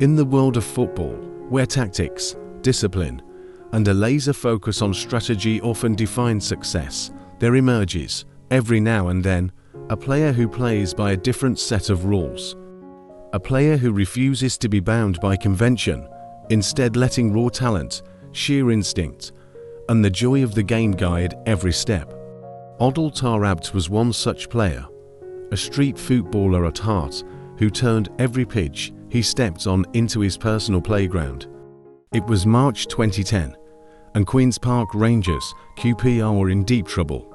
In the world of football, where tactics, discipline, and a laser focus on strategy often define success, there emerges, every now and then, a player who plays by a different set of rules. A player who refuses to be bound by convention, instead letting raw talent, sheer instinct, and the joy of the game guide every step. Adel Taarabt was one such player, a street footballer at heart who turned every pitch he stepped on into his personal playground. It was March 2010, and Queen's Park Rangers QPR were in deep trouble.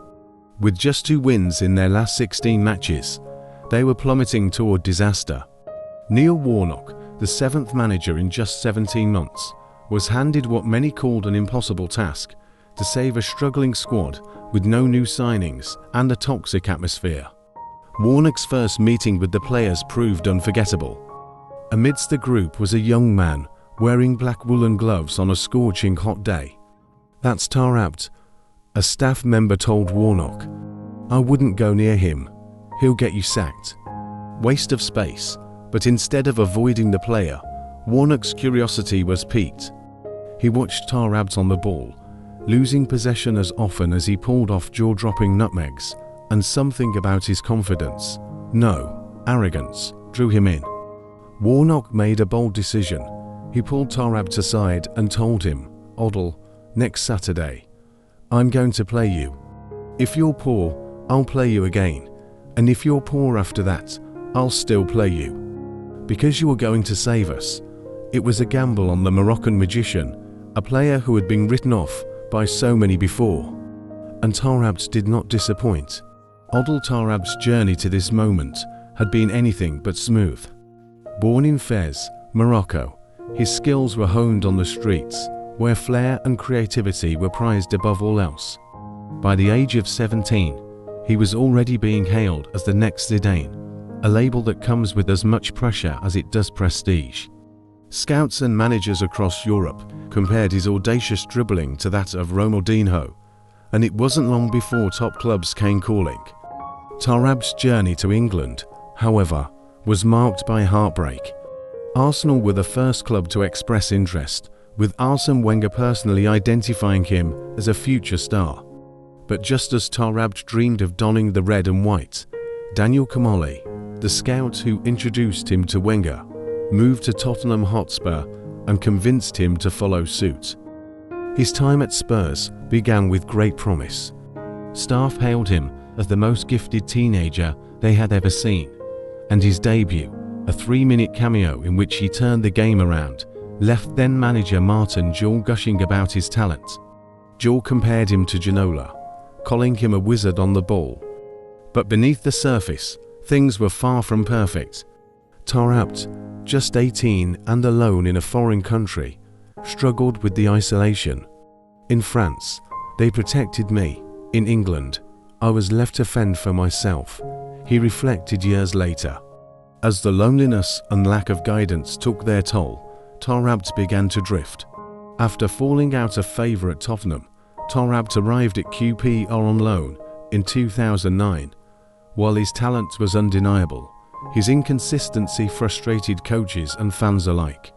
With just 2 wins in their last 16 matches, they were plummeting toward disaster. Neil Warnock, the 7th manager in just 17 months, was handed what many called an impossible task: to save a struggling squad with no new signings and a toxic atmosphere. Warnock's first meeting with the players proved unforgettable. Amidst the group was a young man wearing black woolen gloves on a scorching hot day. "That's Taarabt," a staff member told Warnock. "I wouldn't go near him. He'll get you sacked." Waste of space, but instead of avoiding the player, Warnock's curiosity was piqued. He watched Taarabt on the ball, losing possession as often as he pulled off jaw-dropping nutmegs, and something about his confidence, no, arrogance, drew him in. Warnock made a bold decision. He pulled Taarabt aside and told him, "Adel, next Saturday, I'm going to play you. If you're poor, I'll play you again, and if you're poor after that, I'll still play you. Because you are going to save us." It was a gamble on the Moroccan magician, a player who had been written off by so many before. And Taarabt did not disappoint. Adel Taarabt's journey to this moment had been anything but smooth. Born in Fez, Morocco, his skills were honed on the streets, where flair and creativity were prized above all else. By the age of 17, he was already being hailed as the next Zidane, a label that comes with as much pressure as it does prestige. Scouts and managers across Europe compared his audacious dribbling to that of Ronaldinho, and it wasn't long before top clubs came calling. Taarabt's journey to England, however, was marked by heartbreak. Arsenal were the first club to express interest, with Arsène Wenger personally identifying him as a future star. But just as Taarabt dreamed of donning the red and white, Daniel Kamali, the scout who introduced him to Wenger, moved to Tottenham Hotspur and convinced him to follow suit. His time at Spurs began with great promise. Staff hailed him as the most gifted teenager they had ever seen, and his debut, a 3-minute cameo in which he turned the game around, left then-manager Martin Jol gushing about his talent. Jol compared him to Ginola, calling him a wizard on the ball. But beneath the surface, things were far from perfect. Taarabt, just 18 and alone in a foreign country, struggled with the isolation. "In France, they protected me. In England, I was left to fend for myself," he reflected years later. As the loneliness and lack of guidance took their toll, Taarabt began to drift. After falling out of favour at Tottenham, Taarabt arrived at QPR on loan in 2009. While his talent was undeniable, his inconsistency frustrated coaches and fans alike.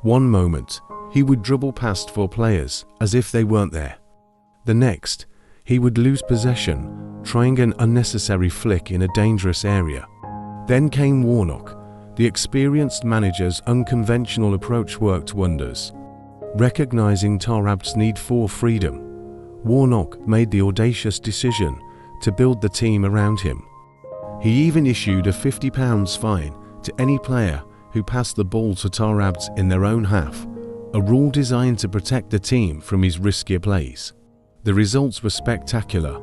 One moment, he would dribble past 4 players as if they weren't there. The next, he would lose possession, trying an unnecessary flick in a dangerous area. Then came Warnock. The experienced manager's unconventional approach worked wonders. Recognizing Taarabt's need for freedom, Warnock made the audacious decision to build the team around him. He even issued a £50 fine to any player who passed the ball to Taarabt in their own half, a rule designed to protect the team from his riskier plays. The results were spectacular.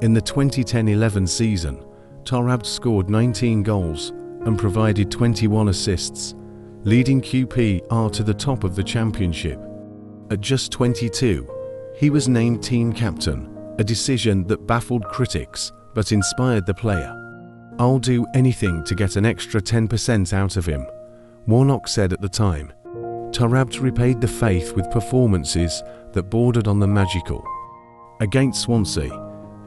In the 2010-11 season, Taarabt scored 19 goals and provided 21 assists, leading QPR to the top of the championship. At just 22, he was named team captain, a decision that baffled critics but inspired the player. "I'll do anything to get an extra 10% out of him," Warnock said at the time. Taarabt repaid the faith with performances that bordered on the magical. Against Swansea,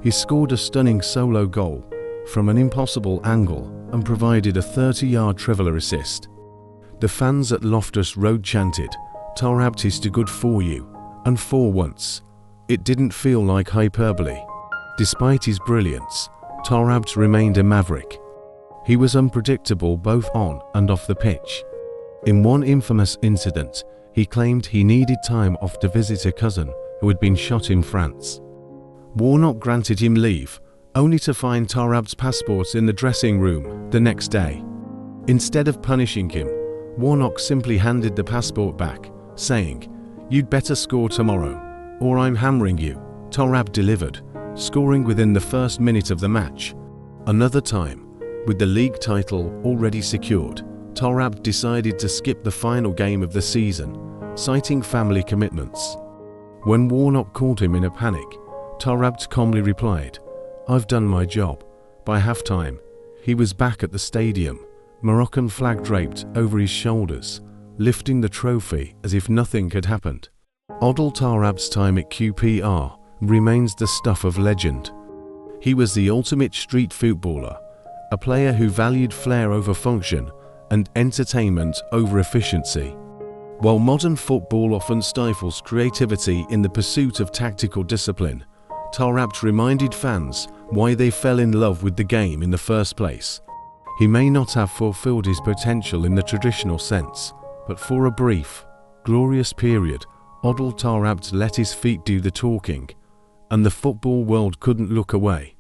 he scored a stunning solo goal from an impossible angle and provided a 30-yard triveller assist. The fans at Loftus Road chanted, "Taarabt is too good for you," and for once, it didn't feel like hyperbole. Despite his brilliance, Taarabt remained a maverick. He was unpredictable both on and off the pitch. In one infamous incident, he claimed he needed time off to visit a cousin who had been shot in France. Warnock granted him leave, only to find Taarabt's passport in the dressing room the next day. Instead of punishing him, Warnock simply handed the passport back, saying, "You'd better score tomorrow, or I'm hammering you." Taarabt delivered, scoring within the first minute of the match. Another time, with the league title already secured, Taarabt decided to skip the final game of the season, citing family commitments. When Warnock called him in a panic, Taarabt calmly replied, "I've done my job." By halftime, he was back at the stadium, Moroccan flag draped over his shoulders, lifting the trophy as if nothing had happened. Adel Taarabt's time at QPR remains the stuff of legend. He was the ultimate street footballer, a player who valued flair over function and entertainment over efficiency. While modern football often stifles creativity in the pursuit of tactical discipline, Taarabt reminded fans why they fell in love with the game in the first place. He may not have fulfilled his potential in the traditional sense, but for a brief, glorious period, Adel Taarabt let his feet do the talking, and the football world couldn't look away.